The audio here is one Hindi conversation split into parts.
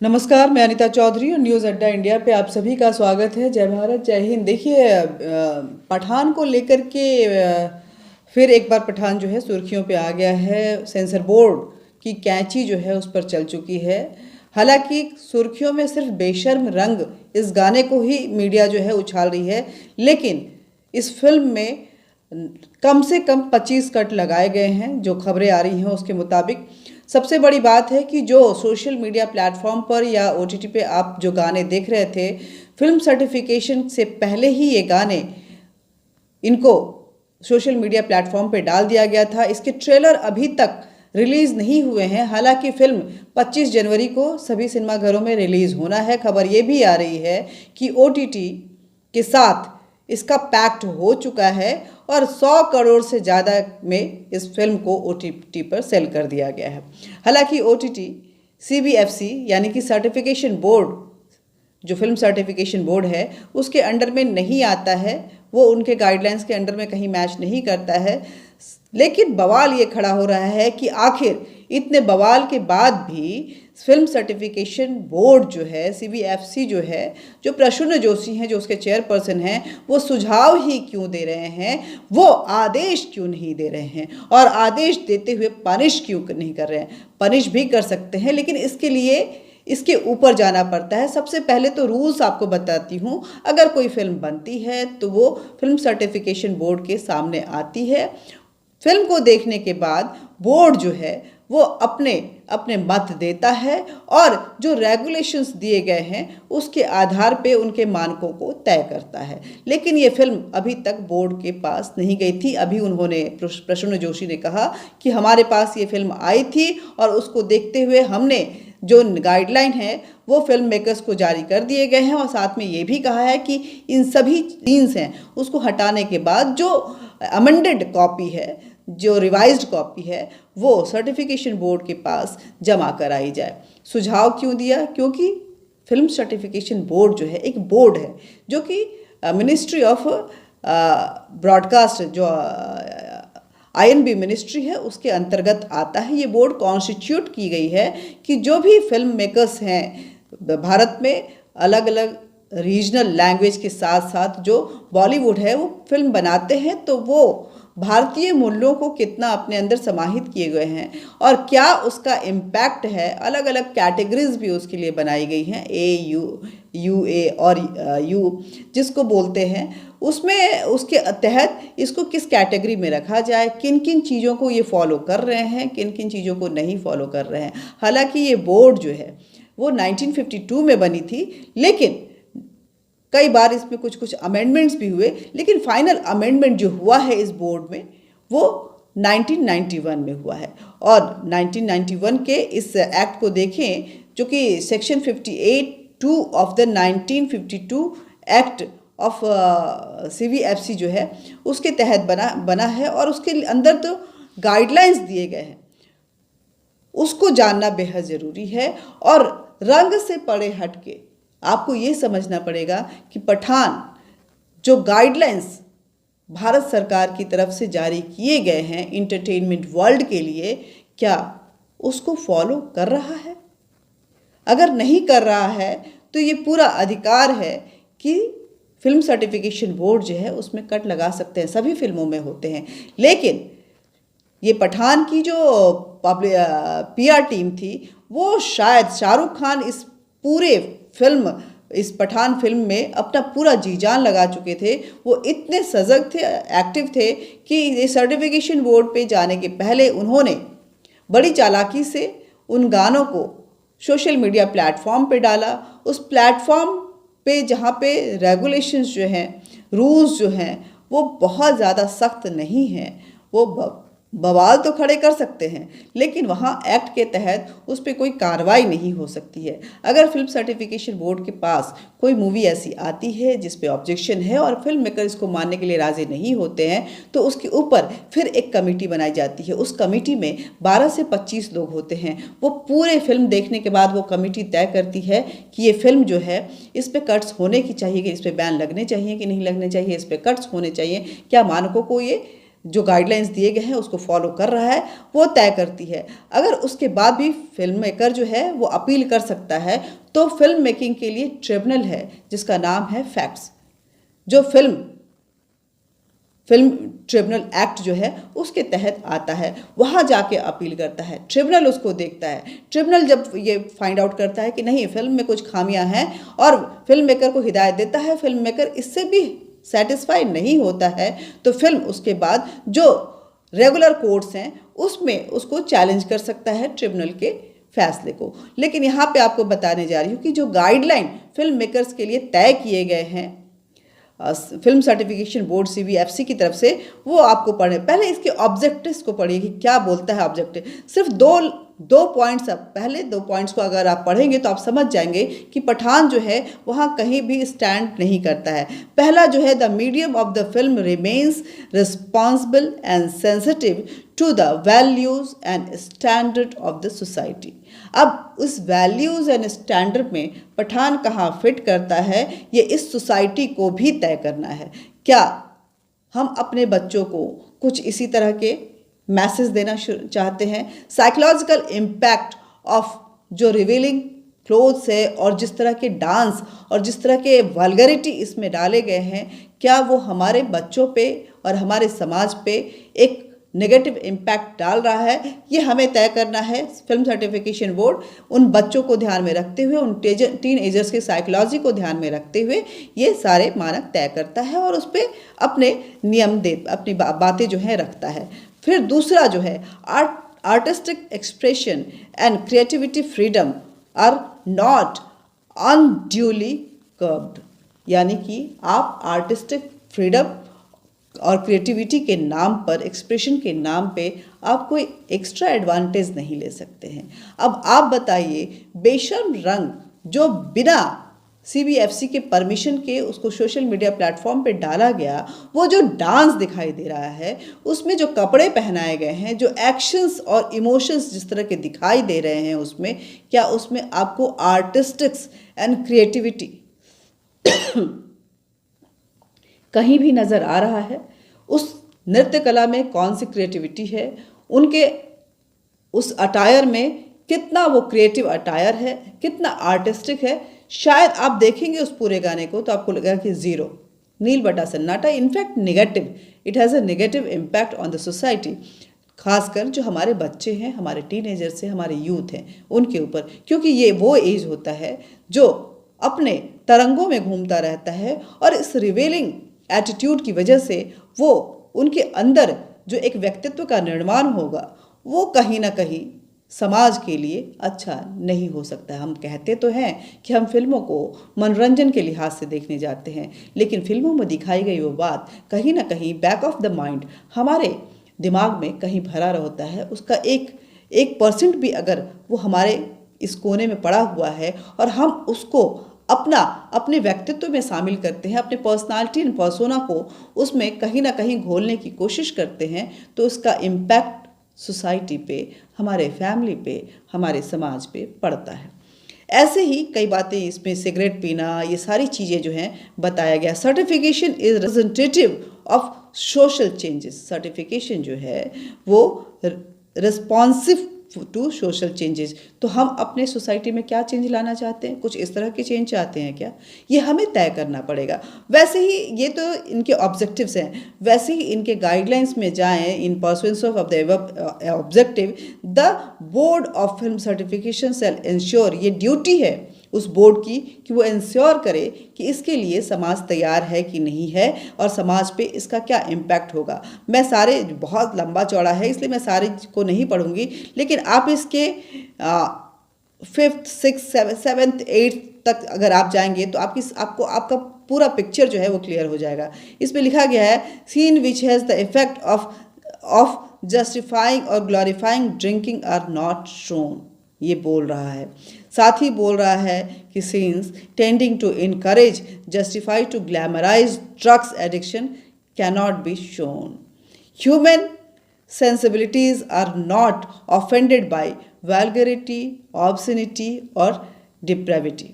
नमस्कार, मैं अनीता चौधरी और न्यूज़ अड्डा इंडिया पे आप सभी का स्वागत है। जय भारत, जय हिंद। देखिए, पठान को लेकर के फिर एक बार पठान जो है सुर्खियों पे आ गया है। सेंसर बोर्ड की कैंची जो है उस पर चल चुकी है। हालांकि सुर्खियों में सिर्फ बेशर्म रंग इस गाने को ही मीडिया जो है उछाल रही है, लेकिन इस फिल्म में कम से कम 25 कट लगाए गए हैं। जो खबरें आ रही हैं उसके मुताबिक सबसे बड़ी बात है कि जो सोशल मीडिया प्लेटफॉर्म पर या ओटीटी पे आप जो गाने देख रहे थे, फिल्म सर्टिफिकेशन से पहले ही ये गाने इनको सोशल मीडिया प्लेटफॉर्म पे डाल दिया गया था। इसके ट्रेलर अभी तक रिलीज़ नहीं हुए हैं। हालांकि फिल्म 25 जनवरी को सभी सिनेमाघरों में रिलीज़ होना है। खबर ये भी आ रही है कि ओटीटी के साथ इसका पैक्ट हो चुका है और 100 करोड़ से ज़्यादा में इस फिल्म को ओटीटी पर सेल कर दिया गया है। हालांकि ओटीटी सीबीएफसी यानी कि सर्टिफिकेशन बोर्ड, जो फिल्म सर्टिफिकेशन बोर्ड है, उसके अंडर में नहीं आता है। वो उनके गाइडलाइंस के अंडर में कहीं मैच नहीं करता है। लेकिन बवाल ये खड़ा हो रहा है कि आखिर इतने बवाल के बाद भी फिल्म सर्टिफिकेशन बोर्ड जो है, सीबीएफसी जो है, जो प्रसून जोशी हैं, जो उसके चेयरपर्सन हैं, वो सुझाव ही क्यों दे रहे हैं, वो आदेश क्यों नहीं दे रहे हैं, और आदेश देते हुए पनिश क्यों नहीं कर रहे हैं। पनिश भी कर सकते हैं, लेकिन इसके लिए इसके ऊपर जाना पड़ता है। सबसे पहले तो रूल्स आपको बताती हूँ। अगर कोई फिल्म बनती है तो वो फिल्म सर्टिफिकेशन बोर्ड के सामने आती है। फिल्म को देखने के बाद बोर्ड जो है वो अपने अपने मत देता है और जो रेगुलेशंस दिए गए हैं उसके आधार पे उनके मानकों को तय करता है। लेकिन ये फिल्म अभी तक बोर्ड के पास नहीं गई थी। अभी उन्होंने, प्रसून जोशी ने कहा कि हमारे पास ये फिल्म आई थी और उसको देखते हुए हमने जो गाइडलाइन है वो फिल्म मेकर्स को जारी कर दिए गए हैं, और साथ में ये भी कहा है कि इन सभी सीन्स हैं उसको हटाने के बाद जो अमेंडेड कॉपी है, जो रिवाइज्ड कॉपी है, वो सर्टिफिकेशन बोर्ड के पास जमा कराई जाए। सुझाव क्यों दिया? क्योंकि फिल्म सर्टिफिकेशन बोर्ड जो है एक बोर्ड है जो कि मिनिस्ट्री ऑफ ब्रॉडकास्ट, जो आईएनबी मिनिस्ट्री है, उसके अंतर्गत आता है। ये बोर्ड कॉन्स्टिट्यूट की गई है कि जो भी फिल्म मेकर्स हैं भारत में, अलग अलग रीजनल लैंग्वेज के साथ साथ जो बॉलीवुड है वो फिल्म बनाते हैं, तो वो भारतीय मूल्यों को कितना अपने अंदर समाहित किए गए हैं और क्या उसका इम्पैक्ट है। अलग अलग कैटेगरीज भी उसके लिए बनाई गई हैं, ए और यू जिसको बोलते हैं, उसमें उसके तहत इसको किस कैटेगरी में रखा जाए, किन किन चीज़ों को ये फॉलो कर रहे हैं, किन किन चीज़ों को नहीं फॉलो कर रहे हैं। हालांकि ये बोर्ड जो है वो 1952 में बनी थी, लेकिन कई बार इसमें कुछ कुछ अमेंडमेंट्स भी हुए, लेकिन फाइनल अमेंडमेंट जो हुआ है इस बोर्ड में वो 1991 में हुआ है। और 1991 के इस एक्ट को देखें, जो कि section 58(2) of the 1952 act of CBFC जो है उसके तहत बना है, और उसके अंदर तो गाइडलाइंस दिए गए हैं, उसको जानना बेहद ज़रूरी है। और रंग से परे हटके आपको ये समझना पड़ेगा कि पठान जो गाइडलाइंस भारत सरकार की तरफ से जारी किए गए हैं इंटरटेनमेंट वर्ल्ड के लिए, क्या उसको फॉलो कर रहा है? अगर नहीं कर रहा है तो ये पूरा अधिकार है कि फिल्म सर्टिफिकेशन बोर्ड जो है उसमें कट लगा सकते हैं। सभी फिल्मों में होते हैं, लेकिन ये पठान की जो पीआर टीम थी वो शायद शाहरुख खान इस पूरे फिल्म, इस पठान फिल्म में अपना पूरा जी जान लगा चुके थे। वो इतने सजग थे, एक्टिव थे कि ये सर्टिफिकेशन बोर्ड पे जाने के पहले उन्होंने बड़ी चालाकी से उन गानों को सोशल मीडिया प्लेटफॉर्म पे डाला। उस प्लेटफॉर्म पे जहाँ पे रेगुलेशंस जो हैं, रूल्स जो हैं, वो बहुत ज़्यादा सख्त नहीं हैं। वो बवाल तो खड़े कर सकते हैं, लेकिन वहाँ एक्ट के तहत उस पर कोई कार्रवाई नहीं हो सकती है। अगर फिल्म सर्टिफिकेशन बोर्ड के पास कोई मूवी ऐसी आती है जिस पे ऑब्जेक्शन है और फिल्म मेकर इसको मानने के लिए राज़ी नहीं होते हैं, तो उसके ऊपर फिर एक कमेटी बनाई जाती है। उस कमेटी में 12 से 25 लोग होते हैं। वो पूरे फिल्म देखने के बाद वो कमेटी तय करती है कि ये फिल्म जो है इस पर कट्स होने की चाहिए, कि इस पर बैन लगने चाहिए कि नहीं लगने चाहिए, इस पर कट्स होने चाहिए, क्या मानकों को ये जो गाइडलाइंस दिए गए हैं उसको फॉलो कर रहा है वो तय करती है। अगर उसके बाद भी फिल्म मेकर जो है वो अपील कर सकता है तो फिल्म मेकिंग के लिए ट्रिब्यूनल है जिसका नाम है फैक्ट्स, जो फिल्म ट्रिब्यूनल एक्ट जो है उसके तहत आता है, वहाँ जाके अपील करता है, ट्रिब्यूनल उसको देखता है। ट्रिब्यूनल जब ये फाइंड आउट करता है कि नहीं फिल्म में कुछ खामियां हैं और फिल्म मेकर को हिदायत देता है, फिल्म मेकर इससे भी सेटिस्फाइड नहीं होता है, तो फिल्म उसके बाद जो रेगुलर कोर्ट्स हैं उसमें उसको चैलेंज कर सकता है ट्रिब्यूनल के फैसले को। लेकिन यहाँ पे आपको बताने जा रही हूँ कि जो गाइडलाइन फिल्म मेकर्स के लिए तय किए गए हैं फिल्म सर्टिफिकेशन बोर्ड CBFC की तरफ से, वो आपको पढ़े। पहले इसके ऑब्जेक्टिव्स को पढ़िए कि क्या बोलता है ऑब्जेक्टिव। सिर्फ दो पॉइंट्स, अब पहले 2 पॉइंट्स को अगर आप पढ़ेंगे तो आप समझ जाएंगे कि पठान जो है वहाँ कहीं भी स्टैंड नहीं करता है। पहला जो है, the medium of the film remains responsible and sensitive to the values and standard of the society. अब उस वैल्यूज एंड स्टैंडर्ड में पठान कहाँ फिट करता है, ये इस सोसाइटी को भी तय करना है। क्या हम अपने बच्चों को कुछ इसी तरह के मैसेज देना चाहते हैं? साइकोलॉजिकल इम्पैक्ट ऑफ जो रिवीलिंग क्लोथ्स है और जिस तरह के डांस और जिस तरह के वल्गरिटी इसमें डाले गए हैं, क्या वो हमारे बच्चों पे और हमारे समाज पे एक नेगेटिव इम्पैक्ट डाल रहा है? ये हमें तय करना है। फिल्म सर्टिफिकेशन बोर्ड उन बच्चों को ध्यान में रखते हुए, उन टीन एजर्स की साइकोलॉजी को ध्यान में रखते हुए ये सारे मानक तय करता है और उस पर अपने नियम अपनी बातें जो है रखता है। फिर दूसरा जो है, artistic expression and creativity freedom are not unduly curbed, यानी कि आप आर्टिस्टिक फ्रीडम और क्रिएटिविटी के नाम पर, एक्सप्रेशन के नाम पे आप कोई एक्स्ट्रा एडवांटेज नहीं ले सकते हैं। अब आप बताइए, बेशर्म रंग जो बिना CBFC के परमिशन के उसको सोशल मीडिया प्लेटफॉर्म पे डाला गया, वो जो डांस दिखाई दे रहा है, उसमें जो कपड़े पहनाए गए हैं, जो एक्शंस और इमोशंस जिस तरह के दिखाई दे रहे हैं उसमें, क्या उसमें आपको आर्टिस्टिक्स एंड क्रिएटिविटी कहीं भी नज़र आ रहा है? उस नृत्य कला में कौन सी क्रिएटिविटी है? उनके उस अटायर में कितना वो क्रिएटिव अटायर है, कितना आर्टिस्टिक है? शायद आप देखेंगे उस पूरे गाने को तो आपको लगेगा कि ज़ीरो, नील बटा सन्नाटा। In fact negative, it has a negative impact on the society, खासकर जो हमारे बच्चे हैं, हमारे टीनेजर्स हैं, हमारे यूथ हैं, उनके ऊपर, क्योंकि ये वो एज होता है जो अपने तरंगों में घूमता रहता है और इस रिवेलिंग एटीट्यूड की वजह से वो उनके अंदर जो एक व्यक्तित्व का निर्माण होगा वो कहीं ना कहीं समाज के लिए अच्छा नहीं हो सकता है। हम कहते तो हैं कि हम फिल्मों को मनोरंजन के लिहाज से देखने जाते हैं, लेकिन फिल्मों में दिखाई गई वो बात कहीं ना कहीं बैक ऑफ द माइंड हमारे दिमाग में कहीं भरा रहता है। उसका एक परसेंट भी अगर वो हमारे इस कोने में पड़ा हुआ है और हम उसको अपने व्यक्तित्व में शामिल करते हैं, अपने पर्सनालिटी एंड पर्सोना को उसमें कहीं ना कहीं घोलने की कोशिश करते हैं, तो उसका इम्पैक्ट सोसाइटी पे, हमारे फैमिली पे, हमारे समाज पे पड़ता है। ऐसे ही कई बातें इसमें, सिगरेट पीना, ये सारी चीज़ें जो हैं बताया गया। Certification is representative of social changes. Certification जो है वो रिस्पॉन्सिव टू सोशल चेंजेस। तो हम अपने सोसाइटी में क्या चेंज लाना चाहते हैं? कुछ इस तरह के चेंज चाहते हैं क्या? ये हमें तय करना पड़ेगा। वैसे ही ये तो इनके ऑब्जेक्टिव्स हैं, वैसे ही इनके गाइडलाइंस में जाएं। In pursuance of the objective, the board of film certification shall ensure, ये ड्यूटी है उस बोर्ड की कि वो इंश्योर करे कि इसके लिए समाज तैयार है कि नहीं है और समाज पे इसका क्या इम्पैक्ट होगा। मैं सारे, बहुत लंबा चौड़ा है इसलिए मैं सारे को नहीं पढ़ूंगी, लेकिन आप इसके 5th, 6th, 7th, 8th तक अगर आप जाएंगे तो आपको आपका पूरा पिक्चर जो है वो क्लियर हो जाएगा। इसमें लिखा गया है, scene which has the effect of justifying और glorifying drinking are not shown, ये बोल रहा है। साथ ही बोल रहा है कि scenes tending to encourage, justify, to glamorise drugs addiction cannot be shown. Human sensibilities are not offended by vulgarity, obscenity or depravity.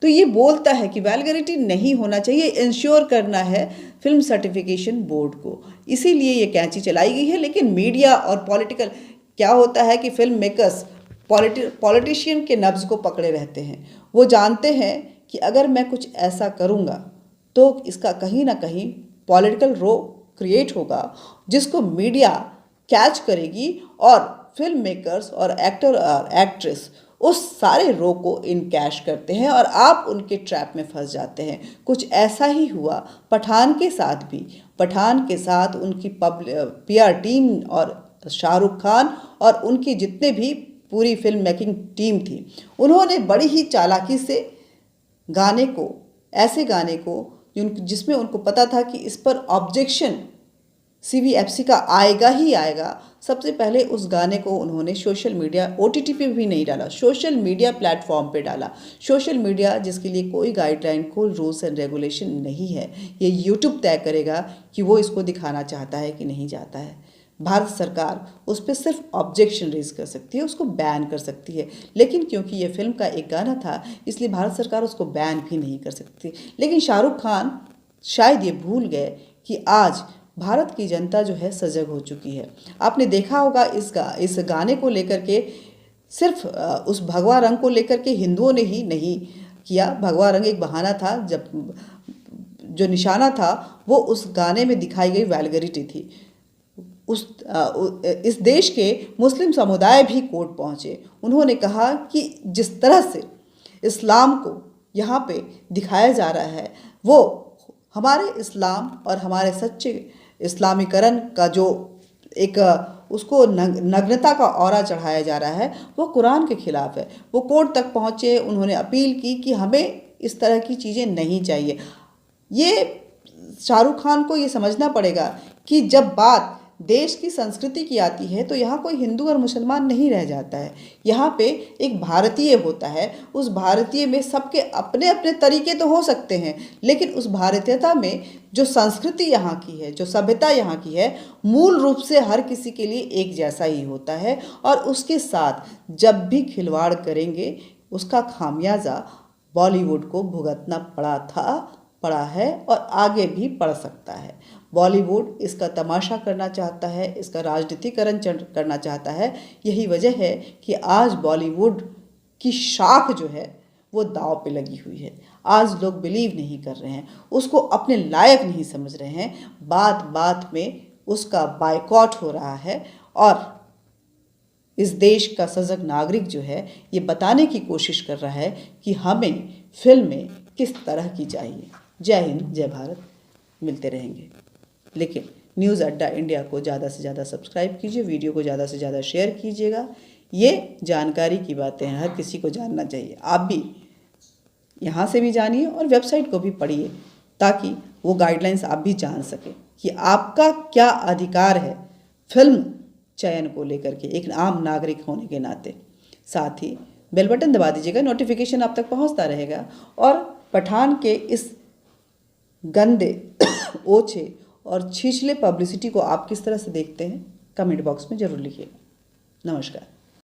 तो ये बोलता है कि वैल्गैरिटी नहीं होना चाहिए, इंश्योर करना है फिल्म सर्टिफिकेशन बोर्ड को, इसीलिए ये कैंची चलाई गई है। लेकिन मीडिया और पॉलिटिकल क्या होता है कि फिल्म मेकर्स पॉलिटिशियन के नब्ज को पकड़े रहते हैं। वो जानते हैं कि अगर मैं कुछ ऐसा करूँगा तो इसका कहीं ना कहीं पॉलिटिकल रो क्रिएट होगा, जिसको मीडिया कैच करेगी और फिल्म मेकर्स और एक्टर और एक्ट्रेस उस सारे रो को इनकैश करते हैं और आप उनके ट्रैप में फंस जाते हैं। कुछ ऐसा ही हुआ पठान के साथ भी। पठान के साथ उनकी पीआर टीम और शाहरुख खान और उनकी जितने भी पूरी फिल्म मेकिंग टीम थी, उन्होंने बड़ी ही चालाकी से गाने को, ऐसे गाने को जिसमें उनको पता था कि इस पर ऑब्जेक्शन सीबीएफसी का आएगा ही आएगा, सबसे पहले उस गाने को उन्होंने सोशल मीडिया, ओटीटी पे भी नहीं डाला, सोशल मीडिया प्लेटफॉर्म पे डाला। सोशल मीडिया जिसके लिए कोई गाइडलाइन, कोई रूल्स एंड रेगुलेशन नहीं है, ये यूट्यूब तय करेगा कि वो इसको दिखाना चाहता है कि नहीं चाहता है। भारत सरकार उस पर सिर्फ ऑब्जेक्शन रेज कर सकती है, उसको बैन कर सकती है। लेकिन क्योंकि ये फिल्म का एक गाना था, इसलिए भारत सरकार उसको बैन भी नहीं कर सकती। लेकिन शाहरुख खान शायद ये भूल गए कि आज भारत की जनता जो है सजग हो चुकी है। आपने देखा होगा इस गाने को लेकर के सिर्फ उस भगवा रंग को लेकर के हिंदुओं ने ही नहीं किया। भगवा रंग एक बहाना था, जब जो निशाना था वो उस गाने में दिखाई गई वैल्गैरिटी थी। इस देश के मुस्लिम समुदाय भी कोर्ट पहुँचे। उन्होंने कहा कि जिस तरह से इस्लाम को यहाँ पे दिखाया जा रहा है, वो हमारे इस्लाम और हमारे सच्चे इस्लामीकरण का जो एक उसको नग्नता का औरा चढ़ाया जा रहा है, वो कुरान के खिलाफ है। वो कोर्ट तक पहुँचे, उन्होंने अपील की कि हमें इस तरह की चीज़ें नहीं चाहिए। ये शाहरुख खान को ये समझना पड़ेगा कि जब बात देश की संस्कृति की आती है तो यहाँ कोई हिंदू और मुसलमान नहीं रह जाता है। यहाँ पे एक भारतीय होता है, उस भारतीय में सबके अपने अपने तरीके तो हो सकते हैं, लेकिन उस भारतीयता में जो संस्कृति यहाँ की है, जो सभ्यता यहाँ की है, मूल रूप से हर किसी के लिए एक जैसा ही होता है। और उसके साथ जब भी खिलवाड़ करेंगे उसका खामियाजा बॉलीवुड को भुगतना पड़ा है और आगे भी पड़ सकता है। बॉलीवुड इसका तमाशा करना चाहता है, इसका राजनीतिकरण करना चाहता है। यही वजह है कि आज बॉलीवुड की शाख जो है वो दांव पे लगी हुई है। आज लोग बिलीव नहीं कर रहे हैं, उसको अपने लायक नहीं समझ रहे हैं। बात बात में उसका बायकॉट हो रहा है और इस देश का सजग नागरिक जो है ये बताने की कोशिश कर रहा है कि हमें फिल्में किस तरह की चाहिए। जय हिंद, जय भारत। मिलते रहेंगे, लेकिन न्यूज़ अड्डा इंडिया को ज़्यादा से ज़्यादा सब्सक्राइब कीजिए, वीडियो को ज़्यादा से ज़्यादा शेयर कीजिएगा। ये जानकारी की बातें हैं, हर किसी को जानना चाहिए। आप भी यहाँ से भी जानिए और वेबसाइट को भी पढ़िए, ताकि वो गाइडलाइंस आप भी जान सकें कि आपका क्या अधिकार है फिल्म चयन को लेकर के, एक आम नागरिक होने के नाते। साथ ही बेल बटन दबा दीजिएगा, नोटिफिकेशन आप तक पहुँचता रहेगा। और पठान के इस गंदे, ओछे और छिछले पब्लिसिटी को आप किस तरह से देखते हैं, कमेंट बॉक्स में ज़रूर लिखिएगा। नमस्कार।